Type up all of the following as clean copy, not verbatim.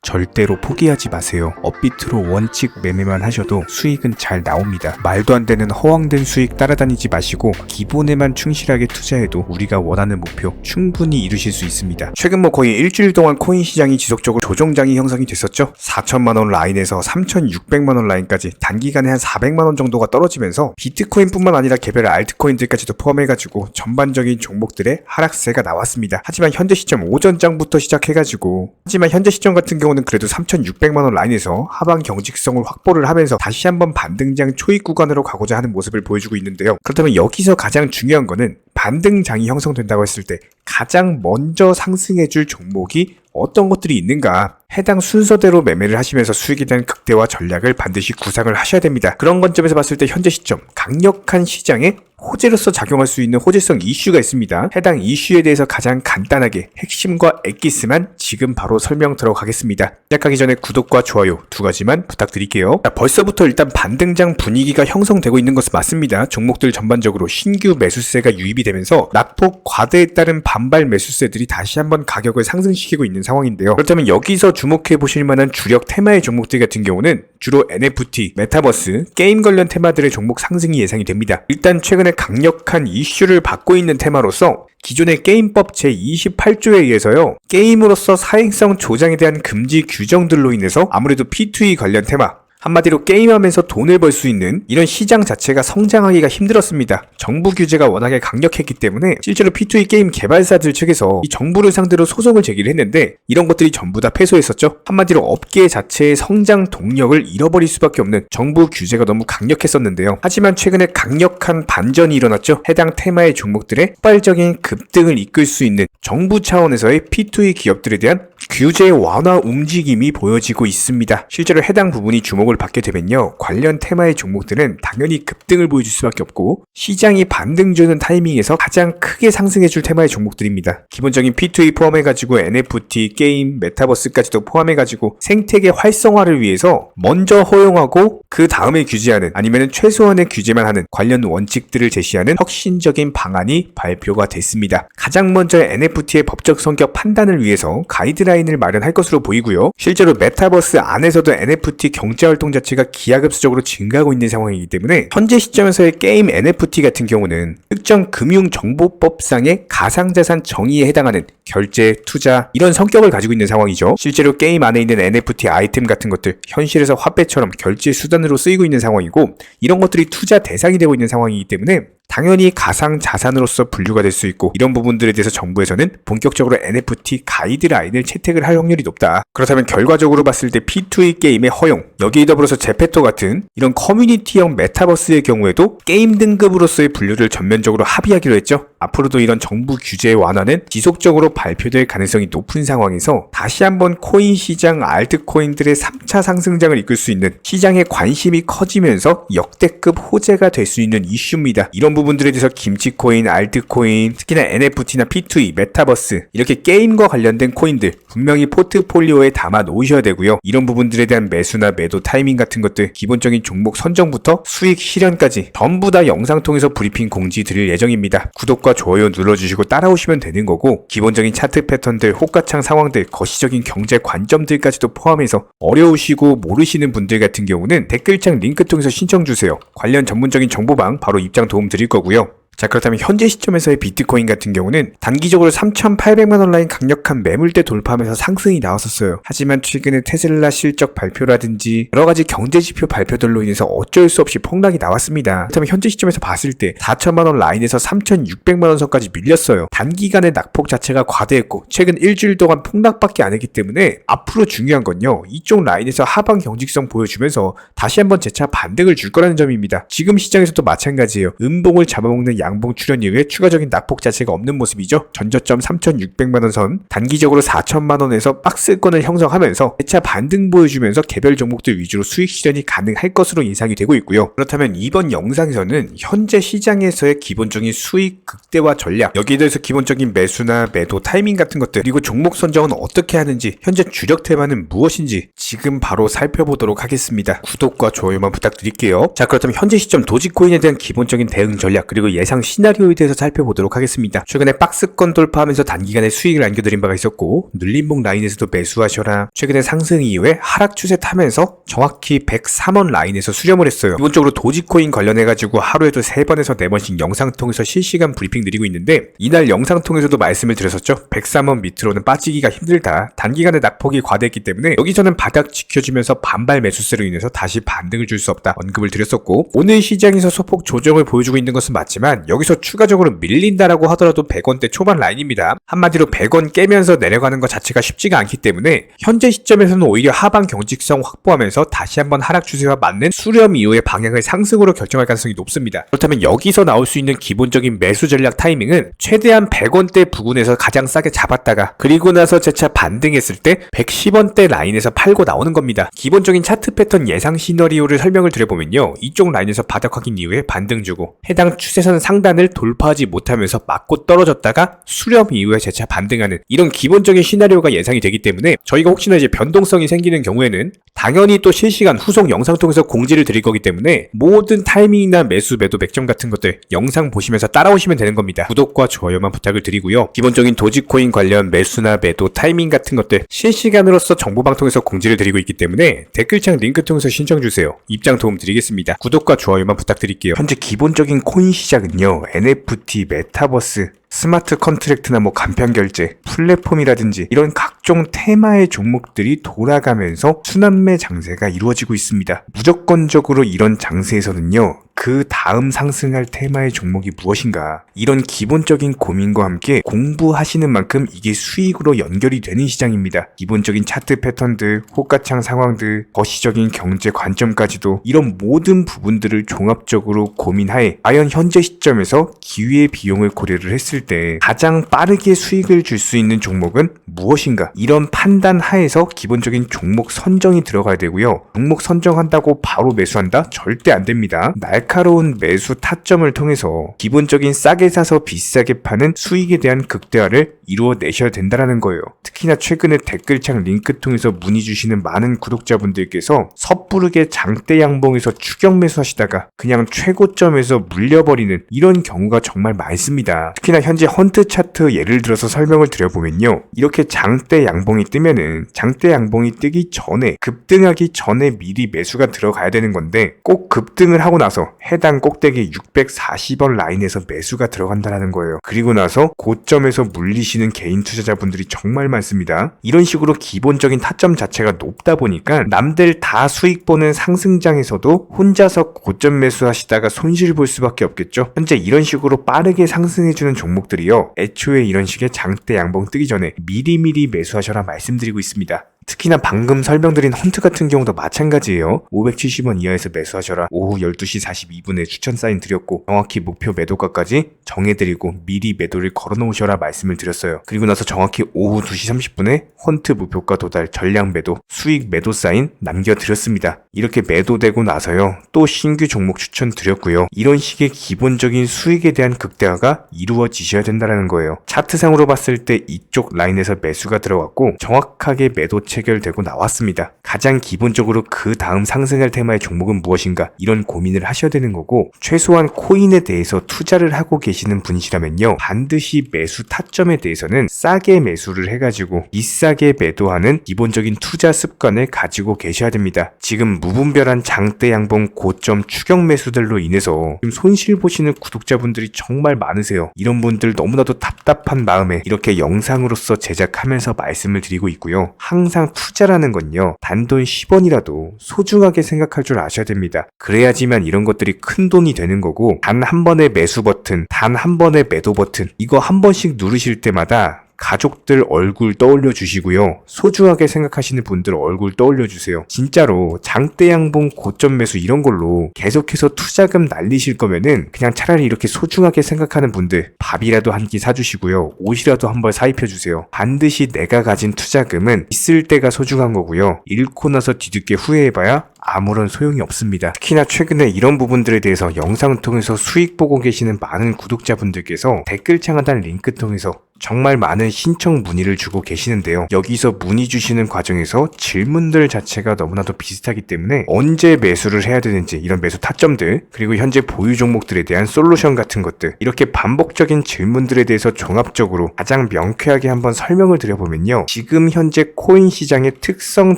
절대로 포기하지 마세요. 업비트로 원칙 매매만 하셔도 수익은 잘 나옵니다. 말도 안 되는 허황된 수익 따라다니지 마시고 기본에만 충실하게 투자해도 우리가 원하는 목표 충분히 이루실 수 있습니다. 최근 거의 일주일 동안 코인 시장이 지속적으로 조정장이 형성이 됐었죠. 4천만원 라인에서 3,600만원 라인까지 단기간에 한 400만원 정도가 떨어지면서 비트코인뿐만 아니라 개별 알트코인들까지도 포함해가지고 전반적인 종목들의 하락세가 나왔습니다. 하지만 현재 시점 오전장부터 시작해가지고 현재 시점 같은 경우는 그래도 3,600만원 라인에서 하방 경직성을 확보를 하면서 다시 한번 반등장 초입 구간으로 가고자 하는 모습을 보여주고 있는데요. 그렇다면 여기서 가장 중요한 거는 반등장이 형성된다고 했을 때 가장 먼저 상승해줄 종목이 어떤 것들이 있는가, 해당 순서대로 매매를 하시면서 수익에 대한 극대화 전략을 반드시 구상을 하셔야 됩니다. 그런 관점에서 봤을 때 현재 시점 강력한 시장에 호재로서 작용할 수 있는 호재성 이슈가 있습니다. 해당 이슈에 대해서 가장 간단하게 핵심과 엑기스만 지금 바로 설명 들어가겠습니다. 시작하기 전에 구독과 좋아요 두 가지만 부탁드릴게요. 벌써부터 일단 반등장 분위기가 형성되고 있는 것은 맞습니다. 종목들 전반적으로 신규 매수세가 유입이 되면서 낙폭 과대에 따른 반발 매수세들이 다시 한번 가격을 상승시키고 있는 상황인데요. 그렇다면 여기서 주목해 보실 만한 주력 테마의 종목들 같은 경우는 주로 NFT, 메타버스, 게임 관련 테마들의 종목 상승이 예상이 됩니다. 일단 최근에 강력한 이슈를 받고 있는 테마로서 기존의 게임법 제28조에 의해서요, 게임으로서 사행성 조장에 대한 금지 규정들로 인해서 아무래도 P2E 관련 테마, 한마디로 게임하면서 돈을 벌 수 있는 이런 시장 자체가 성장하기가 힘들었습니다. 정부 규제가 워낙에 강력했기 때문에 실제로 P2E 게임 개발사들 측에서 이 정부를 상대로 소송을 제기를 했는데 이런 것들이 전부 다 패소했었죠. 한마디로 업계 자체의 성장 동력을 잃어버릴 수밖에 없는 정부 규제가 너무 강력했었는데요. 하지만 최근에 강력한 반전이 일어났죠. 해당 테마의 종목들의 폭발적인 급등을 이끌 수 있는 정부 차원에서의 P2E 기업들에 대한 규제 완화 움직임이 보여지고 있습니다. 실제로 해당 부분이 주목을 받게 되면요, 관련 테마의 종목들은 당연히 급등을 보여줄 수밖에 없고 시장이 반등 주는 타이밍에서 가장 크게 상승해줄 테마의 종목들입니다. 기본적인 P2E 포함해가지고 NFT, 게임, 메타버스까지도 포함해가지고 생태계 활성화를 위해서 먼저 허용하고 그 다음에 규제하는, 아니면 최소한의 규제만 하는 관련 원칙들을 제시하는 혁신적인 방안이 발표가 됐습니다. 가장 먼저 NFT의 법적 성격 판단을 위해서 가이드라인을 마련할 것으로 보이고요. 실제로 메타버스 안에서도 NFT 경제활동 자체가 기하급수적으로 증가하고 있는 상황이기 때문에 현재 시점에서의 게임 NFT 같은 경우는 특정 금융정보법상의 가상자산 정의에 해당하는 결제, 투자 이런 성격을 가지고 있는 상황이죠. 실제로 게임 안에 있는 NFT 아이템 같은 것들 현실에서 화폐처럼 결제 수단으로 쓰이고 있는 상황이고 이런 것들이 투자 대상이 되고 있는 상황이기 때문에 당연히 가상자산으로서 분류가 될 수 있고 이런 부분들에 대해서 정부에서는 본격적으로 NFT 가이드라인을 채택을 할 확률이 높다. 그렇다면 결과적으로 봤을 때 P2E 게임의 허용, 여기에 더불어서 제페토 같은 이런 커뮤니티형 메타버스의 경우에도 게임 등급으로서의 분류를 전면적으로 합의하기로 했죠. 앞으로도 이런 정부 규제 완화는 지속적으로 발표될 가능성이 높은 상황에서 다시 한번 코인 시장 알트코인들의 3차 상승장을 이끌 수 있는 시장의 관심이 커지면서 역대급 호재가 될 수 있는 이슈입니다. 이런 부분들에 대해서 김치코인, 알트코인, 특히나 NFT나 P2E, 메타버스 이렇게 게임과 관련된 코인들 분명히 포트폴리오에 담아 놓으셔야 되고요. 이런 부분들에 대한 매수나 매도 타이밍 같은 것들, 기본적인 종목 선정부터 수익 실현까지 전부 다 영상 통해서 브리핑 공지 드릴 예정입니다. 구독과 좋아요 눌러주시고 따라오시면 되는 거고 기본적인 차트 패턴들, 호가창 상황들, 거시적인 경제 관점들까지도 포함해서 어려우시고 모르시는 분들 같은 경우는 댓글창 링크 통해서 신청주세요. 관련 전문적인 정보방 바로 입장 도움 드릴 거고요. 자, 그렇다면 현재 시점에서의 비트코인 같은 경우는 단기적으로 3,800만원 라인 강력한 매물대 돌파하면서 상승이 나왔었어요. 하지만 최근에 테슬라 실적 발표라든지 여러가지 경제지표 발표들로 인해서 어쩔 수 없이 폭락이 나왔습니다. 그렇다면 현재 시점에서 봤을 때 4천만원 라인에서 3,600만원 선까지 밀렸어요. 단기간의 낙폭 자체가 과대했고 최근 일주일 동안 폭락밖에 안 했기 때문에 앞으로 중요한 건요, 이쪽 라인에서 하방 경직성 보여주면서 다시 한번 재차 반등을 줄 거라는 점입니다. 지금 시장에서도 마찬가지예요. 음봉을 잡아먹는 양봉 출현 이후에 추가적인 낙폭 자체가 없는 모습이죠. 전저점 3,600만원 선, 단기적으로 4천만원에서 박스권을 형성하면서 재차 반등 보여주면서 개별 종목들 위주로 수익 실현이 가능할 것으로 예상이 되고 있고요. 그렇다면 이번 영상에서는 현재 시장에서의 기본적인 수익 극대화 전략, 여기에 대해서 기본적인 매수나 매도 타이밍 같은 것들, 그리고 종목 선정은 어떻게 하는지, 현재 주력 테마는 무엇인지 지금 바로 살펴보도록 하겠습니다. 구독과 좋아요만 부탁드릴게요. 자, 그렇다면 현재 시점 도지코인에 대한 기본적인 대응 전략, 그리고 예상 예상 시나리오에 대해서 살펴보도록 하겠습니다. 최근에 박스권 돌파하면서 단기간에 수익을 안겨드린 바가 있었고 눌림목 라인에서도 매수하셔라. 최근에 상승 이후에 하락 추세 타면서 정확히 103원 라인에서 수렴을 했어요. 기본적으로 도지코인 관련해가지고 하루에도 3번에서 4번씩 영상 통해서 실시간 브리핑 드리고 있는데 이날 영상 통해서도 말씀을 드렸었죠. 103원 밑으로는 빠지기가 힘들다. 단기간에 낙폭이 과대했기 때문에 여기서는 바닥 지켜주면서 반발 매수세로 인해서 다시 반등을 줄 수 없다 언급을 드렸었고, 오늘 시장에서 소폭 조정을 보여주고 있는 것은 맞지만 여기서 추가적으로 밀린다라고 하더라도 100원대 초반 라인입니다. 한마디로 100원 깨면서 내려가는 것 자체가 쉽지가 않기 때문에 현재 시점에서는 오히려 하방 경직성 확보하면서 다시 한번 하락 추세와 맞는 수렴 이후의 방향을 상승으로 결정할 가능성이 높습니다. 그렇다면 여기서 나올 수 있는 기본적인 매수 전략 타이밍은 최대한 100원대 부근에서 가장 싸게 잡았다가 그리고 나서 재차 반등했을 때 110원대 라인에서 팔고 나오는 겁니다. 기본적인 차트 패턴 예상 시나리오를 설명을 드려보면요, 이쪽 라인에서 바닥 확인 이후에 반등 주고 해당 추세선 상단을 돌파하지 못하면서 맞고 떨어졌다가 수렴 이후에 재차 반등하는 이런 기본적인 시나리오가 예상이 되기 때문에 저희가 혹시나 이제 변동성이 생기는 경우에는 당연히 또 실시간 후속 영상 통해서 공지를 드릴 거기 때문에 모든 타이밍이나 매수 매도 맥점 같은 것들 영상 보시면서 따라오시면 되는 겁니다. 구독과 좋아요만 부탁을 드리고요. 기본적인 도지코인 관련 매수나 매도 타이밍 같은 것들 실시간으로서 정보방 통해서 공지를 드리고 있기 때문에 댓글창 링크 통해서 신청주세요. 입장 도움 드리겠습니다. 구독과 좋아요만 부탁드릴게요. 현재 기본적인 코인 시장은요, NFT, 메타버스, 스마트 컨트랙트나 간편 결제, 플랫폼이라든지 이런 각종 테마의 종목들이 돌아가면서 순환매 장세가 이루어지고 있습니다. 무조건적으로 이런 장세에서는요, 그 다음 상승할 테마의 종목이 무엇인가, 이런 기본적인 고민과 함께 공부하시는 만큼 이게 수익으로 연결이 되는 시장입니다. 기본적인 차트 패턴들, 호가창 상황들, 거시적인 경제 관점까지도 이런 모든 부분들을 종합적으로 고민하에 과연 현재 시점에서 기회의 비용을 고려를 했을 때 가장 빠르게 수익을 줄 수 있는 종목은 무엇인가, 이런 판단 하에서 기본적인 종목 선정이 들어가야 되고요. 종목 선정한다고 바로 매수한다? 절대 안 됩니다. 날카로운 매수 타점을 통해서 기본적인 싸게 사서 비싸게 파는 수익에 대한 극대화를 이루어내셔야 된다는 거예요. 특히나 최근에 댓글창 링크 통해서 문의 주시는 많은 구독자분들께서 섣부르게 장대 양봉에서 추격 매수하시다가 그냥 최고점에서 물려버리는 이런 경우가 정말 많습니다. 특히나 현재 헌트 차트 예를 들어서 설명을 드려보면요, 이렇게 장대 양봉이 뜨면은 장대 양봉이 뜨기 전에 급등하기 전에 미리 매수가 들어가야 되는 건데 꼭 급등을 하고 나서 해당 꼭대기 640원 라인에서 매수가 들어간다는 거예요. 그리고 나서 고점에서 물리시는 개인 투자자분들이 정말 많습니다. 이런 식으로 기본적인 타점 자체가 높다 보니까 남들 다 수익 보는 상승장에서도 혼자서 고점 매수하시다가 손실 볼 수밖에 없겠죠. 현재 이런 식으로 빠르게 상승해주는 종목들이요, 애초에 이런 식의 장대 양봉 뜨기 전에 미리미리 매수하셔라 말씀드리고 있습니다. 특히나 방금 설명드린 헌트 같은 경우도 마찬가지예요. 570원 이하에서 매수하셔라. 오후 12시 42분에 추천 사인 드렸고 정확히 목표 매도가까지 정해드리고 미리 매도를 걸어놓으셔라 말씀을 드렸어요. 그리고 나서 정확히 오후 2시 30분에 헌트 목표가 도달 전량 매도 수익 매도 사인 남겨드렸습니다. 이렇게 매도되고 나서요, 또 신규 종목 추천 드렸고요. 이런 식의 기본적인 수익에 대한 극대화가 이루어지셔야 된다는 거예요. 차트상으로 봤을 때 이쪽 라인에서 매수가 들어갔고 정확하게 매도 체결되고 나왔습니다. 가장 기본적으로 그 다음 상승할 테마의 종목은 무엇인가, 이런 고민을 하셔야 되는 거고, 최소한 코인에 대해서 투자를 하고 계시는 분이시라면요, 반드시 매수 타점에 대해서는 싸게 매수를 해가지고 비싸게 매도하는 기본적인 투자 습관을 가지고 계셔야 됩니다. 지금 무분별한 장대 양봉 고점 추격 매수들로 인해서 지금 손실 보시는 구독자분들이 정말 많으세요. 이런 분들 너무나도 답답한 마음에 이렇게 영상으로서 제작하면서 말씀을 드리고 있고요. 항상 투자라는 건요, 단돈 10원이라도 소중하게 생각할 줄 아셔야 됩니다. 그래야지만 이런 것들이 큰 돈이 되는 거고, 단 한 번의 매수 버튼, 단 한 번의 매도 버튼, 이거 한 번씩 누르실 때마다 가족들 얼굴 떠올려 주시고요. 소중하게 생각하시는 분들 얼굴 떠올려 주세요. 진짜로 장대 양봉 고점 매수 이런 걸로 계속해서 투자금 날리실 거면은 그냥 차라리 이렇게 소중하게 생각하는 분들 밥이라도 한 끼 사주시고요. 옷이라도 한 벌 사입혀 주세요. 반드시 내가 가진 투자금은 있을 때가 소중한 거고요. 잃고 나서 뒤늦게 후회해봐야 아무런 소용이 없습니다. 특히나 최근에 이런 부분들에 대해서 영상을 통해서 수익 보고 계시는 많은 구독자분들께서 댓글창 하단 링크 통해서 정말 많은 신청 문의를 주고 계시는데요. 여기서 문의 주시는 과정에서 질문들 자체가 너무나도 비슷하기 때문에 언제 매수를 해야 되는지 이런 매수 타점들, 그리고 현재 보유 종목들에 대한 솔루션 같은 것들, 이렇게 반복적인 질문들에 대해서 종합적으로 가장 명쾌하게 한번 설명을 드려보면요. 지금 현재 코인 시장의 특성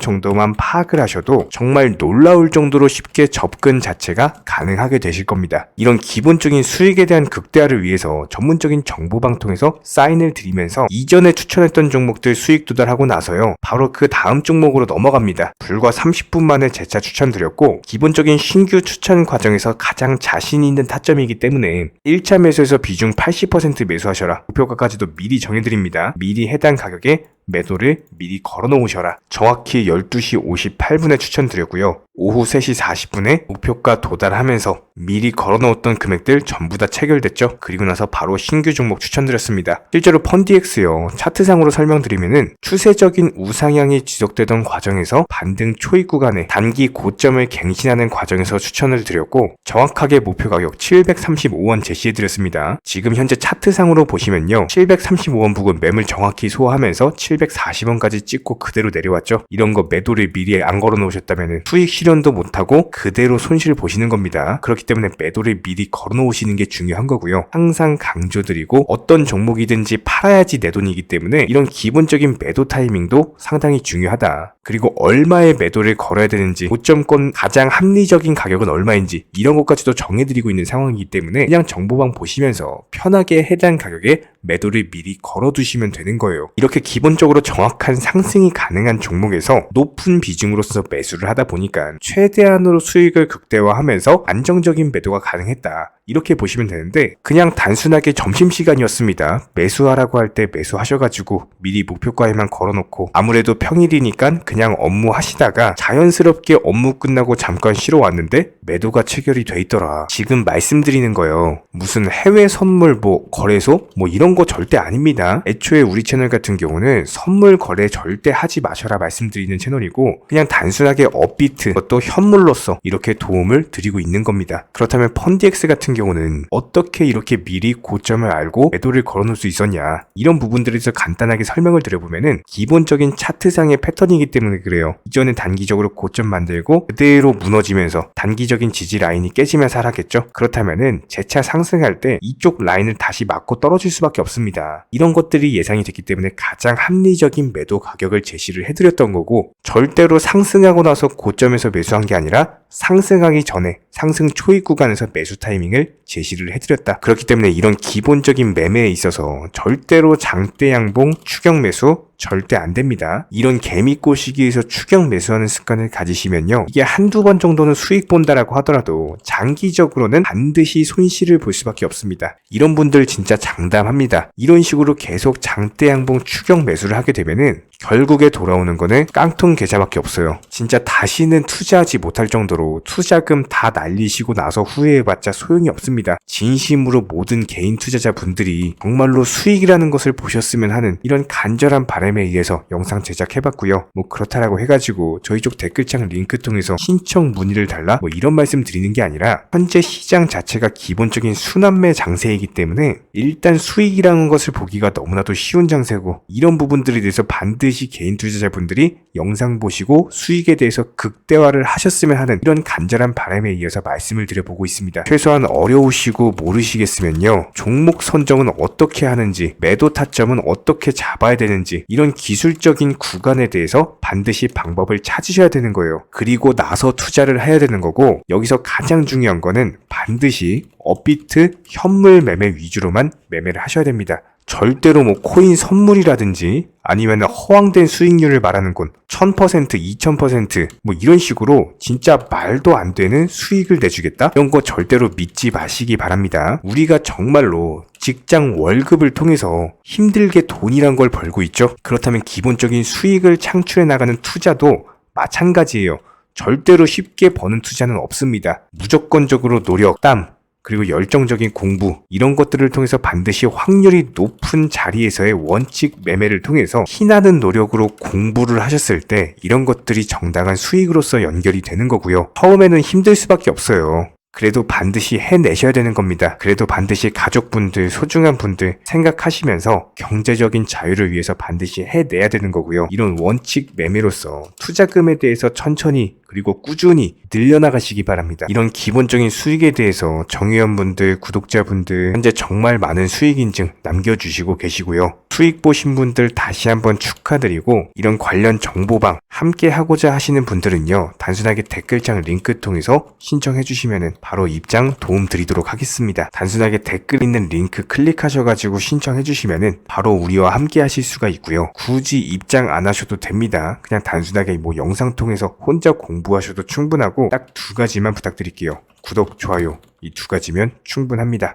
정도만 파악을 하셔도 정말 놀라울 정도로 쉽게 접근 자체가 가능하게 되실 겁니다. 이런 기본적인 수익에 대한 극대화를 위해서 전문적인 정보방 통해서 사인을 드리면서 이전에 추천했던 종목들 수익 도달하고 나서요, 바로 그 다음 종목으로 넘어갑니다. 불과 30분 만에 재차 추천드렸고, 기본적인 신규 추천 과정에서 가장 자신 있는 타점이기 때문에 1차 매수에서 비중 80% 매수하셔라, 목표가까지도 미리 정해드립니다. 미리 해당 가격에 매도를 미리 걸어 놓으셔라. 정확히 12시 58분에 추천드렸고요. 오후 3시 40분에 목표가 도달하면서 미리 걸어 놓았던 금액들 전부 다 체결됐죠. 그리고 나서 바로 신규 종목 추천드렸습니다. 실제로 펀디엑스요, 차트상으로 설명드리면은 추세적인 우상향이 지속되던 과정에서 반등 초입 구간에 단기 고점을 갱신하는 과정에서 추천을 드렸고, 정확하게 목표 가격 735원 제시해드렸습니다. 지금 현재 차트상으로 보시면요, 735원 부근 매물 정확히 소화하면서 740원까지 찍고 그대로 내려왔죠. 이런 거 매도를 미리 안 걸어 놓으셨다면 수익 실현도 못하고 그대로 손실을 보시는 겁니다. 그렇기 때문에 매도를 미리 걸어 놓으시는 게 중요한 거고요. 항상 강조드리고, 어떤 종목이든지 팔아야지 내 돈이기 때문에 이런 기본적인 매도 타이밍도 상당히 중요하다. 그리고 얼마의 매도를 걸어야 되는지, 고점권 가장 합리적인 가격은 얼마인지 이런 것까지도 정해드리고 있는 상황이기 때문에 그냥 정보방 보시면서 편하게 해당 가격에 매도를 미리 걸어두시면 되는 거예요. 이렇게 기본적으로 정확한 상승이 가능한 종목에서 높은 비중으로서 매수를 하다 보니까 최대한으로 수익을 극대화하면서 안정적인 매도가 가능했다, 이렇게 보시면 되는데, 그냥 단순하게 점심시간이었습니다, 매수하라고 할 때 매수하셔가지고 미리 목표가에만 걸어놓고 아무래도 평일이니까 그냥 업무 하시다가 자연스럽게 업무 끝나고 잠깐 쉬러 왔는데 매도가 체결이 돼 있더라. 지금 말씀드리는 거예요, 무슨 해외 선물 거래소 이런 거 절대 아닙니다. 애초에 우리 채널 같은 경우는 선물 거래 절대 하지 마셔라 말씀드리는 채널이고, 그냥 단순하게 업비트, 또 현물로서 이렇게 도움을 드리고 있는 겁니다. 그렇다면 펀디엑스 같은 경우는 어떻게 이렇게 미리 고점을 알고 매도를 걸어놓을 수 있었냐, 이런 부분들에 대해서 간단하게 설명을 드려보면은 기본적인 차트상의 패턴이기 때문에 그래요. 이전에 단기적으로 고점 만들고 그대로 무너지면서 단기적인 지지 라인이 깨지면서 하락했죠. 그렇다면은 재차 상승할 때 이쪽 라인을 다시 맞고 떨어질 수밖에 없습니다. 이런 것들이 예상이 됐기 때문에 가장 합리적인 매도 가격을 제시를 해드렸던 거고, 절대로 상승하고 나서 고점에서 매수한 게 아니라 상승하기 전에 상승 초입 구간에서 매수 타이밍을 제시를 해드렸다. 그렇기 때문에 이런 기본적인 매매에 있어서 절대로 장대 양봉 추격 매수 절대 안 됩니다. 이런 개미꼬 시기에서 추격 매수하는 습관을 가지시면요, 이게 한두 번 정도는 수익 본다라고 하더라도 장기적으로는 반드시 손실을 볼 수밖에 없습니다. 이런 분들 진짜 장담합니다. 이런 식으로 계속 장대 양봉 추격 매수를 하게 되면은 결국에 돌아오는 거는 깡통 계좌밖에 없어요. 진짜 다시는 투자하지 못할 정도로 투자금 다 날리시고 나서 후회해봤자 소용이 없습니다. 진심으로 모든 개인 투자자분들이 정말로 수익이라는 것을 보셨으면 하는 이런 간절한 바람에 의해서 영상 제작해봤고요. 그렇다라고 해가지고 저희 쪽 댓글창 링크 통해서 신청 문의를 달라 이런 말씀 드리는 게 아니라, 현재 시장 자체가 기본적인 순환매 장세이기 때문에 일단 수익이라는 것을 보기가 너무나도 쉬운 장세고, 이런 부분들에 대해서 반드시 개인 투자자분들이 영상 보시고 수익에 대해서 극대화를 하셨으면 하는 이런 간절한 바람에 이어서 말씀을 드려보고 있습니다. 최소한 어려우시고 모르시겠으면요, 종목 선정은 어떻게 하는지, 매도 타점은 어떻게 잡아야 되는지, 이런 기술적인 구간에 대해서 반드시 방법을 찾으셔야 되는 거예요. 그리고 나서 투자를 해야 되는 거고, 여기서 가장 중요한 거는 반드시 업비트 현물 매매 위주로만 매매를 하셔야 됩니다. 절대로 코인 선물이라든지 아니면 허황된 수익률을 말하는 건 1000%, 2000% 이런 식으로 진짜 말도 안 되는 수익을 내주겠다? 이런 거 절대로 믿지 마시기 바랍니다. 우리가 정말로 직장 월급을 통해서 힘들게 돈이란 걸 벌고 있죠. 그렇다면 기본적인 수익을 창출해 나가는 투자도 마찬가지예요. 절대로 쉽게 버는 투자는 없습니다. 무조건적으로 노력, 땀, 그리고 열정적인 공부 이런 것들을 통해서 반드시 확률이 높은 자리에서의 원칙 매매를 통해서 피나는 노력으로 공부를 하셨을 때 이런 것들이 정당한 수익으로서 연결이 되는 거고요. 처음에는 힘들 수밖에 없어요. 그래도 반드시 해내셔야 되는 겁니다. 그래도 반드시 가족분들, 소중한 분들 생각하시면서 경제적인 자유를 위해서 반드시 해내야 되는 거고요. 이런 원칙 매매로서 투자금에 대해서 천천히 그리고 꾸준히 늘려나가시기 바랍니다. 이런 기본적인 수익에 대해서 정의원분들, 구독자분들 현재 정말 많은 수익 인증 남겨주시고 계시고요. 수익 보신 분들 다시 한번 축하드리고 이런 관련 정보방 함께 하고자 하시는 분들은요. 단순하게 댓글창 링크 통해서 신청해 주시면 바로 입장 도움 드리도록 하겠습니다. 단순하게 댓글 있는 링크 클릭하셔가지고 신청해 주시면 바로 우리와 함께 하실 수가 있고요. 굳이 입장 안 하셔도 됩니다. 그냥 단순하게 뭐 영상 통해서 혼자 공부하셔도 충분하고 딱 두 가지만 부탁드릴게요. 구독, 좋아요 이 두 가지면 충분합니다.